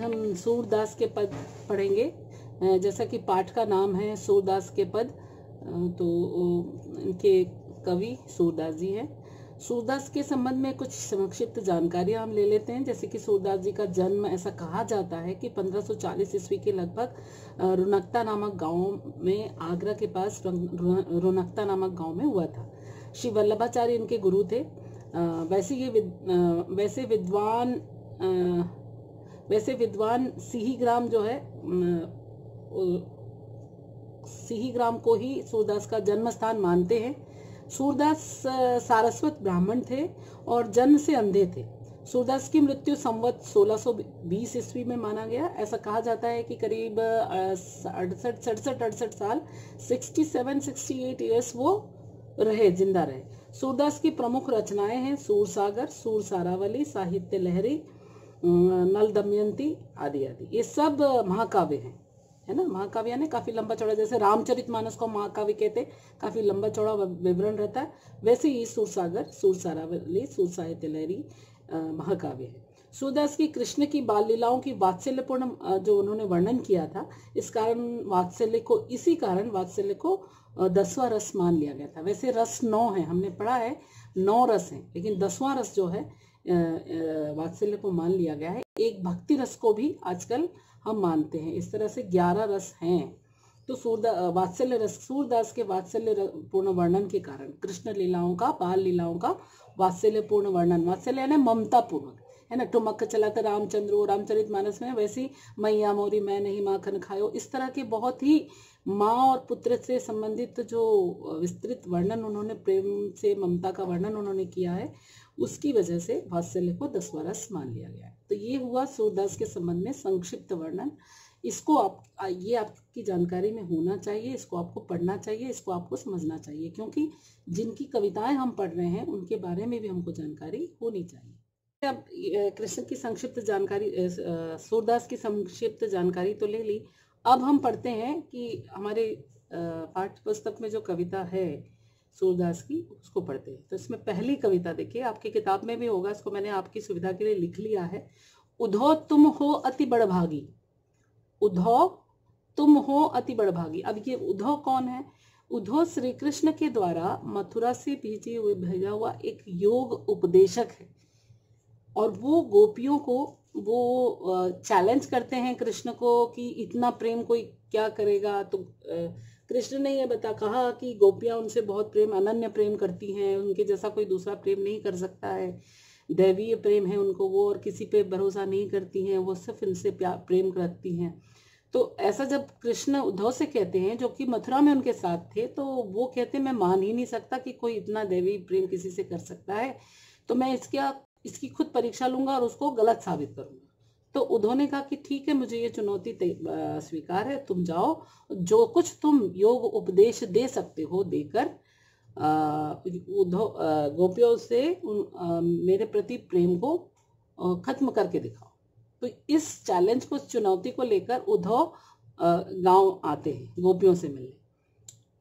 हम सूरदास के पद पढ़ेंगे। जैसा कि पाठ का नाम है सूरदास के पद, तो इनके कवि सूरदास जी हैं। सूरदास के संबंध में कुछ संक्षिप्त जानकारियां हम ले लेते हैं। जैसे कि सूरदास जी का जन्म, ऐसा कहा जाता है कि 1540 ईस्वी के लगभग रुनकता नामक गांव में, आगरा के पास रुनकता नामक गांव में हुआ था। श्री वल्लभाचार्य इनके गुरु थे। वैसे विद्वान सिहीग्राम जो है, सिहीग्राम को ही सूरदास का जन्म स्थान मानते हैं। सूरदास सारस्वत ब्राह्मण थे और जन्म से अंधे थे। सूरदास की मृत्यु संवत 1620 ईस्वी में माना गया। ऐसा कहा जाता है कि करीब 68 साल 67-68 ईयर्स वो रहे, जिंदा रहे। सूरदास की प्रमुख रचनाएं हैं सूरसागर, सूरसारावली, साहित्य लहरी, नल दमयंती आदि आदि। ये सब महाकाव्य हैं, है ना। महाकाव्य यानी काफी लंबा चौड़ा, जैसे रामचरितमानस को महाकाव्य कहते, काफी लंबा चौड़ा विवरण रहता है, वैसे ही सूरसागर, सूरसारावली, सूरसाहित्य लहरी महाकाव्य है। सूरदास की कृष्ण की बाल लीलाओं की वात्सल्यपूर्ण जो उन्होंने वर्णन किया था, इस कारण वात्सल्य को 10वां रस मान लिया गया था। वैसे रस 9 है, हमने पढ़ा है 9 रस हैं, लेकिन 10वां रस जो है वात्सल्य को मान लिया गया है। एक भक्ति रस को भी आजकल हम मानते हैं। इस तरह से 11 रस हैं। तो वात्सल्य रस, सूरदास के वात्सल्य पूर्ण वर्णन के कारण कृष्ण लीलाओं का, बाल लीलाओं का वात्सल्य पूर्ण वर्णन, वात्सल्य यानी ममता पूर्वक, है ना। ठुमक चलाते रामचंद्र, रामचरितमानस में वैसी मैया मोरी मैं नहीं माखन खायो, इस तरह के बहुत ही माँ और पुत्र से संबंधित जो विस्तृत वर्णन उन्होंने, प्रेम से ममता का वर्णन उन्होंने किया है, उसकी वजह से वात्सल्य को 10वां रस मान लिया गया है। तो ये हुआ सूरदास के संबंध में संक्षिप्त वर्णन। इसको ये आपकी जानकारी में होना चाहिए, इसको आपको पढ़ना चाहिए, इसको आपको समझना चाहिए, क्योंकि जिनकी कविताएं हम पढ़ रहे हैं उनके बारे में भी हमको जानकारी होनी चाहिए। अब कृष्ण की संक्षिप्त जानकारी, सूरदास की संक्षिप्त जानकारी तो ले ली। अब हम पढ़ते हैं कि हमारे पाठ्य पुस्तक में जो कविता है सूरदास की, उसको पढ़ते हैं। तो इसमें पहली कविता देखिए, आपकी किताब में भी होगा, इसको मैंने आपकी सुविधा के लिए लिख लिया है। उधो तुम हो अति बड़भागी, उधो तुम हो अति बड़भागी। अब ये उधो कौन है? उधो श्री कृष्ण के द्वारा मथुरा से भेजा हुआ एक योग उपदेशक है, और वो गोपियों को वो चैलेंज करते हैं कृष्ण को कि इतना प्रेम कोई क्या करेगा। तो कृष्ण ने ये कहा कि गोपियां उनसे बहुत प्रेम, अनन्य प्रेम करती हैं, उनके जैसा कोई दूसरा प्रेम नहीं कर सकता है, दैवीय प्रेम है उनको वो, और किसी पे भरोसा नहीं करती हैं, वो सिर्फ इनसे प्रेम करती हैं। तो ऐसा जब कृष्ण उद्धव से कहते हैं, जो कि मथुरा में उनके साथ थे, तो वो कहते हैं मैं मान ही नहीं सकता कि कोई इतना दैवीय प्रेम किसी से कर सकता है, तो मैं इसकी खुद परीक्षा लूंगा और उसको गलत साबित करूंगा। तो उद्धव ने कहा कि ठीक है, मुझे ये चुनौती स्वीकार है, तुम जाओ, जो कुछ तुम योग उपदेश दे सकते हो देकर उद्धव गोपियों से मेरे प्रति प्रेम को खत्म करके दिखाओ। तो इस चैलेंज को, चुनौती को लेकर उद्धव गांव आते हैं गोपियों से मिलने,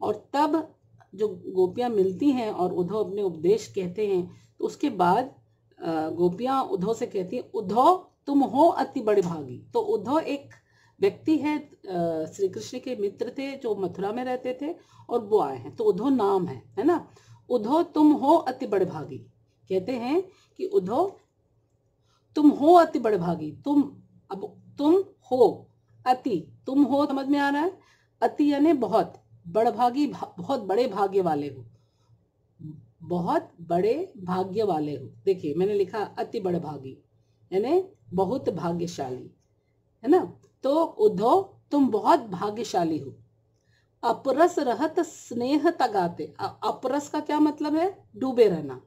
और तब जो गोपियां मिलती हैं और उद्धव अपने उपदेश कहते हैं, तो उसके बाद गोपियां उद्धव से कहती हैं, उद्धव तुम हो अति बड़भागी। तो उद्धव एक व्यक्ति है, श्री कृष्ण के मित्र थे जो मथुरा में रहते थे, और वो आए हैं, तो उद्धव नाम है ना। उद्धव तुम हो अति बड़भागी, कहते हैं कि उद्धव तुम हो अति बड़भागी। अब तुम हो, अति, तुम हो समझ में आ रहा है, अति यानी बहुत, बड़भागी बहुत बड़े भाग्य वाले हो, बहुत बड़े भाग्य वाले हो। देखिए मैंने लिखा अति बड़भागी यानी बहुत भाग्यशाली, है ना। तो उद्धव तुम बहुत भाग्यशाली हो। अपरस रहत स्नेह तगाते, अपरस का क्या मतलब है? डूबे रहना।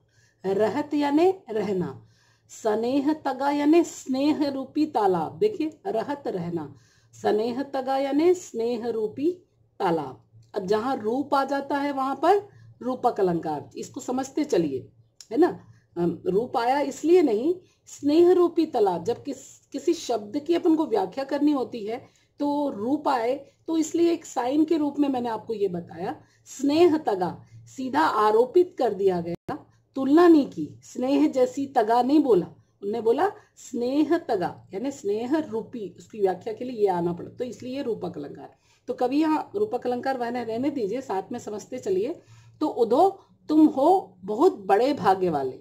रहत यानी रहना, स्नेह तगा यानी स्नेह रूपी तालाब। देखिए रहत रहना, स्नेह तगा यानी स्नेह रूपी तालाब। अब जहां रूप आ जाता है वहां पर रूपक अलंकार, इसको समझते चलिए, है ना। रूप आया इसलिए नहीं, स्नेह रूपी तालाब, जब किसी शब्द की अपन को व्याख्या करनी होती है तो रूप आए, तो इसलिए एक साइन के रूप में मैंने आपको ये बताया। स्नेह तगा सीधा आरोपित कर दिया गया, तुलना नहीं की, स्नेह जैसी तगा नहीं बोला, उन्होंने बोला स्नेह तगा, यानी स्नेह रूपी, उसकी व्याख्या के लिए ये आना पड़ा, तो इसलिए रूपक अलंकार। तो कभी यहाँ रूपक अलंकार वह रहने दीजिए, साथ में समझते चलिए। तो उधो तुम हो बहुत बड़े भाग्य वाले,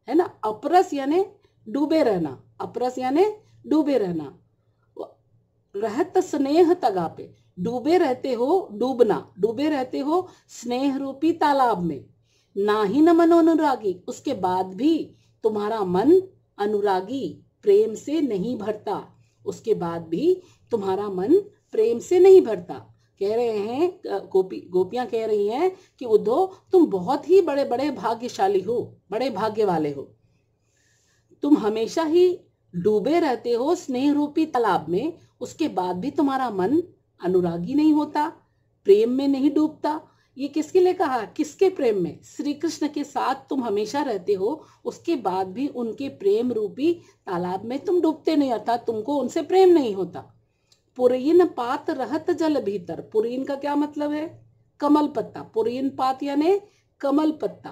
है ना। अपरस यानी डूबे रहना, अपरस यानी डूबे रहना। रहत स्नेह तगा पे, डूबे रहते हो, डूबना, डूबे रहते हो स्नेह रूपी तालाब में। ना ही न मनोनुरागी, उसके बाद भी तुम्हारा मन अनुरागी प्रेम से नहीं भरता, उसके बाद भी तुम्हारा मन प्रेम से नहीं भरता। कह रहे हैं गोपियां कह रही हैं कि उद्धव तुम बहुत ही बड़े बड़े भाग्यशाली हो, बड़े भाग्य वाले हो। तुम हमेशा ही डूबे रहते हो स्नेह रूपी तालाब में, उसके बाद भी तुम्हारा मन अनुरागी नहीं होता, प्रेम में नहीं डूबता। ये किसके लिए कहा, किसके प्रेम में, श्री कृष्ण के साथ तुम हमेशा रहते हो, उसके बाद भी उनके प्रेम रूपी तालाब में तुम डूबते नहीं, अर्थात तुमको उनसे प्रेम नहीं होता। पुरीन पात रहत जल भीतर, पुरीन का क्या मतलब है, कमल पत्ता, पुरीन पात यानी कमल पत्ता,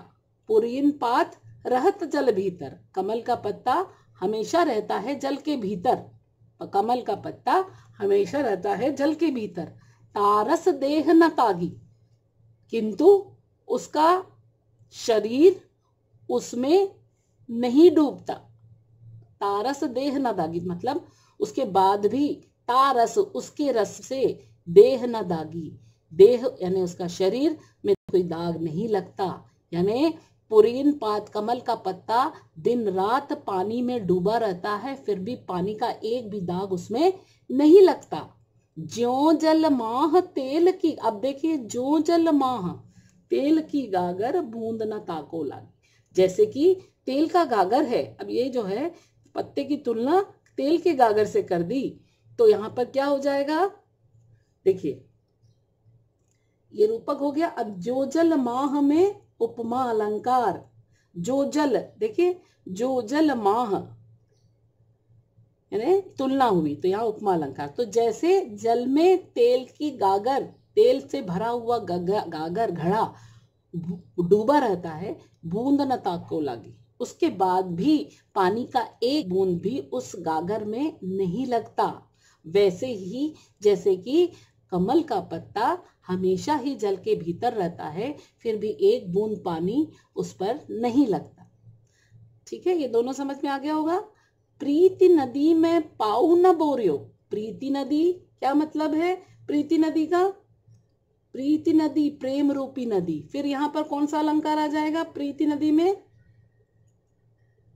पुरीन पात रहत जल भीतर, कमल का पत्ता हमेशा रहता है जल के भीतर, कमल का पत्ता हमेशा रहता है जल के भीतर। तारस देह न तागी, किंतु उसका शरीर उसमें नहीं डूबता। तारस देह न दागी मतलब उसके बाद भी तारस, उसके रस से, देह न दागी, देह यानी उसका शरीर में कोई दाग नहीं लगता। यानी पुरीन पात, कमल का पत्ता दिन रात पानी में डूबा रहता है, फिर भी पानी का एक भी दाग उसमें नहीं लगता। ज्यों जल माह तेल की, अब देखिए ज्यों जल माह तेल की गागर बूंद न ताको लागी, जैसे कि तेल का गागर है। अब ये जो है पत्ते की तुलना तेल के गागर से कर दी, तो यहां पर क्या हो जाएगा, देखिए ये रूपक हो गया। अब जो जल माह में उपमा अलंकार, जो जल, देखिए जो जल माह यानी तुलना हुई, तो यहाँ उपमा अलंकार। तो जैसे जल में तेल की गागर, तेल से भरा हुआ गागर घड़ा डूबा रहता है, बूंद न ताको लागी, उसके बाद भी पानी का एक बूंद भी उस गागर में नहीं लगता, वैसे ही जैसे कि कमल का पत्ता हमेशा ही जल के भीतर रहता है, फिर भी एक बूंद पानी उस पर नहीं लगता। ठीक है, ये दोनों समझ में आ गया होगा। प्रीति नदी में पाऊ न बोरियो, प्रीति नदी क्या मतलब है, प्रीति नदी का, प्रीति नदी प्रेम रूपी नदी। फिर यहाँ पर कौन सा अलंकार आ जाएगा, प्रीति नदी में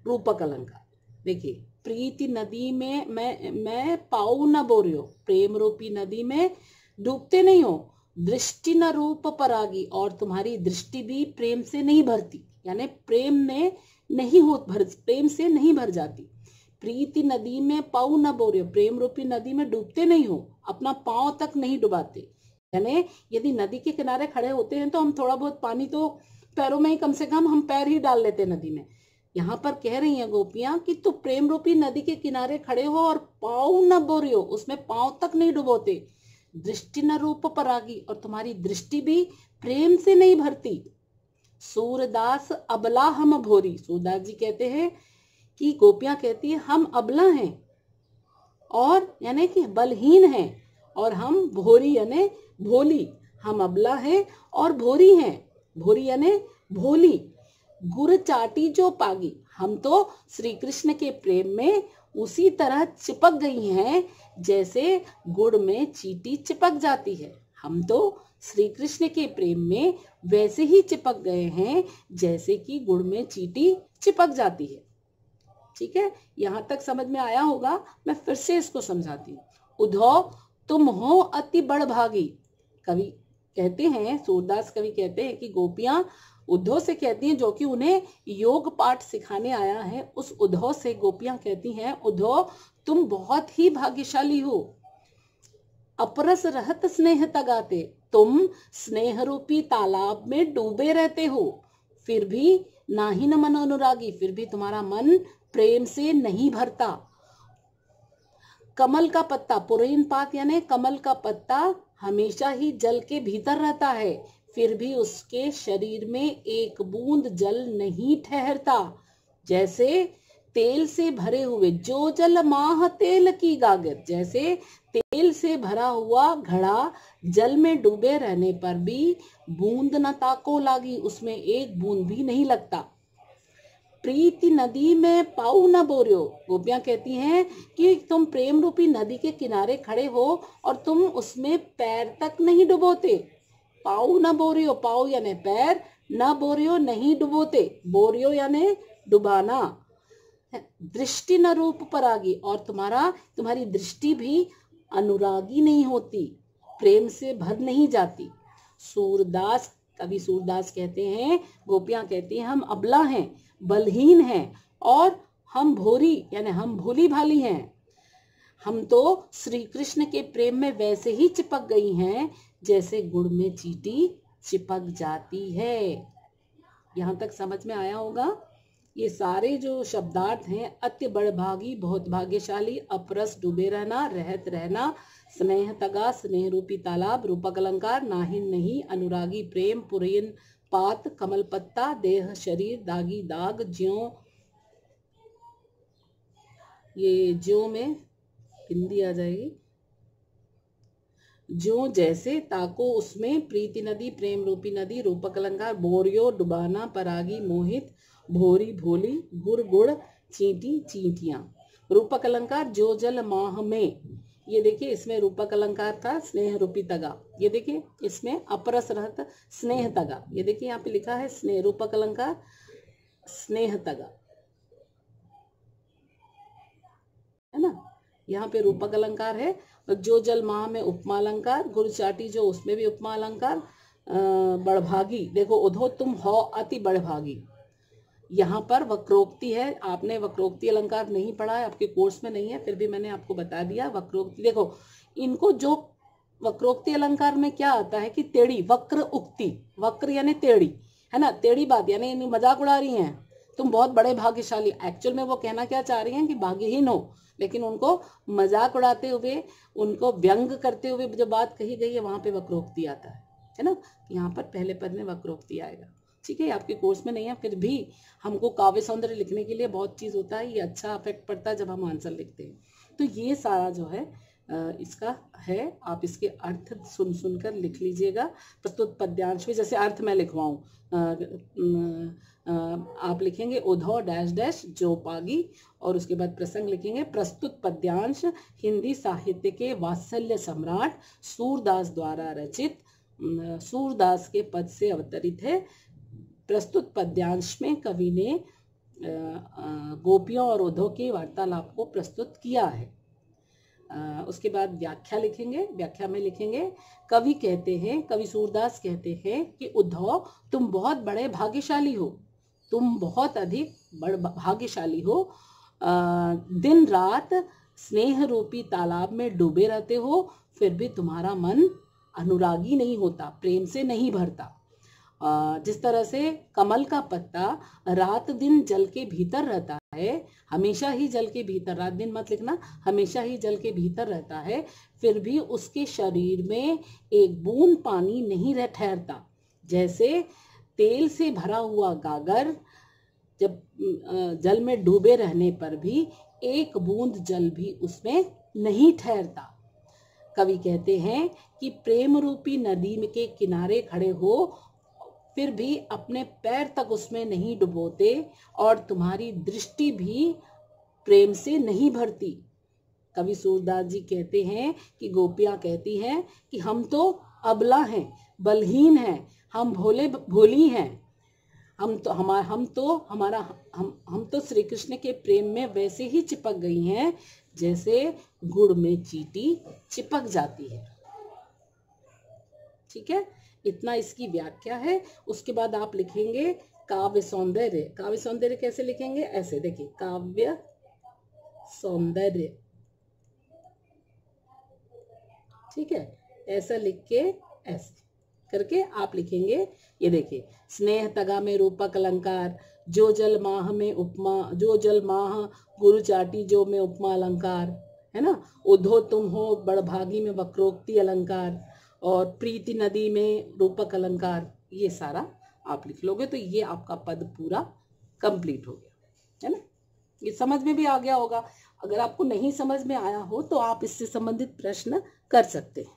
रूपक अलंकार। देखिए प्रीति नदी में मैं पाऊ न बोरियो, प्रेम रूपी नदी में डूबते नहीं हो। दृष्टि न रूप परागी, और तुम्हारी दृष्टि भी प्रेम से नहीं भरती, यानी प्रेम में नहीं हो प्रेम से नहीं भर जाती। प्रीति नदी में पाऊ न बोरियो, प्रेम रूपी नदी में डूबते नहीं हो, अपना पांव तक नहीं डुबाते। यानी यदि नदी के किनारे खड़े होते हैं तो हम थोड़ा बहुत पानी तो पैरों में ही, कम से कम हम पैर ही डाल लेते नदी में। यहाँ पर कह रही हैं गोपियां कि तू प्रेम रूपी नदी के किनारे खड़े हो और पाऊ न बोरियो, उसमें पांव तक नहीं डुबोते। दृष्टि न रूप परागी, और तुम्हारी दृष्टि भी प्रेम से नहीं भरती। सूरदास अबला हम भोरी, सूरदास जी कहते हैं कि गोपियां कहती है हम अबला हैं, और यानी कि बलहीन हैं, और हम भोरी यानी भोली, हम अबला हैं और भोरी हैं, भोरी यानी भोली। गुर चाटी जो पागी, हम तो श्री कृष्ण के प्रेम में उसी तरह चिपक गई हैं जैसे गुड़ में चींटी चिपक जाती है। हम तो श्री कृष्ण के प्रेम में वैसे ही चिपक गए हैं जैसे कि गुड़ में चींटी चिपक जाती है। ठीक है, यहाँ तक समझ में आया होगा। मैं फिर से इसको समझाती हूँ। उद्धव तुम हो अति बड़भागी, कवि कहते हैं, सूरदास कवि कहते हैं कि गोपियां उद्धव से कहती हैं, जो कि उन्हें योग पाठ सिखाने आया है, उस उद्धव से गोपियां कहती हैं उद्धव तुम बहुत ही भाग्यशाली हो। अपरस रहत स्नेह तगाते, तुम स्नेह रूपी तालाब में डूबे रहते हो, फिर भी ना ही न मन अनुरागी, फिर भी तुम्हारा मन प्रेम से नहीं भरता। कमल का पत्ता, पुरीन पात यानी कमल का पत्ता हमेशा ही जल के भीतर रहता है, फिर भी उसके शरीर में एक बूंद जल नहीं ठहरता। जैसे तेल से भरे हुए, जो जल माह तेल की गागर, जैसे तेल से भरा हुआ घड़ा जल में डूबे रहने पर भी बूंद न ताको लागी, उसमें एक बूंद भी नहीं लगता। प्रीति नदी में पाऊ न बोरियो, गोपियां कहती हैं कि तुम प्रेम रूपी नदी के किनारे खड़े हो और तुम उसमें पैर तक नहीं डुबोते। पाऊ न बोरियो, पाऊ यानी पैर, न बोरियो नहीं डुबोते, बोरियो यानी डुबाना। दृष्टि न रूप परागी, और तुम्हारी दृष्टि भी अनुरागी नहीं होती, प्रेम से भर नहीं जाती। सूरदास, कवि सूरदास कहते हैं, गोपियां कहती हैं हम अबला हैं, बलहीन हैं, और हम भोरी यानी हम भोली भाली हैं। हम तो श्री कृष्ण के प्रेम में वैसे ही चिपक गई हैं जैसे गुड़ में चींटी चिपक जाती है। यहाँ तक समझ में आया होगा। ये सारे जो शब्दार्थ हैं, अति बड़भागी, बहुत भाग्यशाली, अपरस डूबे रहना, रहत रहना, स्नेह तगा, स्नेह रूपी तालाब, रूपक अलंकार, नाहिन नहीं, अनुरागी प्रेम, पुरीन पात, कमल पत्ता, देह शरीर, दागी दाग, ज्यों, ये ज्यों में हिंदी आ जाएगी, जो जैसे, ताको उसमें, प्रीति नदी प्रेम रूपी नदी, रूपक अलंकार, बोरियो डुबाना, परागी मोहित, भोरी भोली, गुड़ गुड़, चींटी चींटियां। रूपक अलंकार जो जल माह में, ये देखिए इसमें रूपक अलंकार था स्नेह रूपी तगा, ये देखिए इसमें अपरस रहत स्नेह तगा, ये देखिए यहाँ पे लिखा है स्नेह, रूपक अलंकार स्नेह तगा, है ना। यहाँ पे रूपक अलंकार है। जो जल माह में उपमा अलंकार, गुरु चाटी जो उसमें भी उपमा अलंकार, बड़भागी, देखो उधो तुम हो अति बड़भागी, यहाँ पर वक्रोक्ति है। आपने वक्रोक्ति अलंकार नहीं पढ़ा है, आपके कोर्स में नहीं है, फिर भी मैंने आपको बता दिया। वक्रोक्ति देखो, इनको जो वक्रोक्ति अलंकार में क्या आता है कि टेढ़ी, वक्र उक्ति, वक्र यानी टेढ़ी, है ना, टेढ़ी बात यानी मजाक उड़ा रही हैं, तुम बहुत बड़े भाग्यशाली। एक्चुअल में वो कहना क्या चाह रही हैं कि भाग्यहीन हो, लेकिन उनको मजाक उड़ाते हुए, उनको व्यंग करते हुए जो बात कही गई है, वहां पे वक्रोक्ति आता है ना। यहाँ पर पहले पद में वक्रोक्ति आएगा, ठीक है। आपके कोर्स में नहीं है, फिर भी हमको काव्य सौंदर्य लिखने के लिए बहुत चीज होता है, ये अच्छा इफेक्ट पड़ता है जब हम आंसर लिखते हैं। तो ये सारा जो है इसका है, आप इसके अर्थ सुन सुनकर लिख लीजिएगा। प्रस्तुत पद्यांश में जैसे अर्थ मैं लिखवाऊं, आप लिखेंगे उधो डैश डैश जो पागी, और उसके बाद प्रसंग लिखेंगे। प्रस्तुत पद्यांश हिंदी साहित्य के वात्सल्य सम्राट सूरदास द्वारा रचित, सूरदास के पद से अवतरित है। प्रस्तुत पद्यांश में कवि ने गोपियों और उद्धव के वार्तालाप को प्रस्तुत किया है। उसके बाद व्याख्या लिखेंगे। व्याख्या में लिखेंगे, कवि कहते हैं, कवि सूरदास कहते हैं कि उद्धव तुम बहुत बड़े भाग्यशाली हो, तुम बहुत अधिक बड़ भाग्यशाली हो। दिन रात स्नेह रूपी तालाब में डूबे रहते हो, फिर भी तुम्हारा मन अनुरागी नहीं होता, प्रेम से नहीं भरता। जिस तरह से कमल का पत्ता रात दिन जल के भीतर रहता है, हमेशा ही जल के भीतर, रात दिन मत लिखना, हमेशा ही जल के भीतर रहता है, फिर भी उसके शरीर में एक बूंद पानी नहीं रह ठहरता। जैसे तेल से भरा हुआ गागर जब जल में डूबे रहने पर भी एक बूंद जल भी उसमें नहीं ठहरता। कवि कहते हैं कि प्रेम रूपी नदी के किनारे खड़े हो, फिर भी अपने पैर तक उसमें नहीं डुबोते, और तुम्हारी दृष्टि भी प्रेम से नहीं भरती। कवि सूरदास जी कहते हैं कि गोपियां कहती हैं कि हम तो अबला हैं, बलहीन हैं, हम भोले भोली हैं, हम तो श्री कृष्ण के प्रेम में वैसे ही चिपक गई हैं जैसे गुड़ में चींटी चिपक जाती है। ठीक है, इतना इसकी व्याख्या है। उसके बाद आप लिखेंगे काव्य सौंदर्य। काव्य सौंदर्य कैसे लिखेंगे? ऐसे देखिए, काव्य सौंदर्य, ठीक है, ऐसा लिख के ऐसे करके आप लिखेंगे। ये देखिए, स्नेह तगा में रूपक अलंकार, जो जल माह में उपमा, जो जल माह गुरु चाटी जो में उपमा अलंकार, है ना। उधो तुम हो बड़भागी में वक्रोक्ति अलंकार, और प्रीति नदी में रूपक अलंकार, ये सारा आप लिख लोगे तो ये आपका पद पूरा कंप्लीट हो गया, है ना। ये समझ में भी आ गया होगा। अगर आपको नहीं समझ में आया हो तो आप इससे संबंधित प्रश्न कर सकते हैं।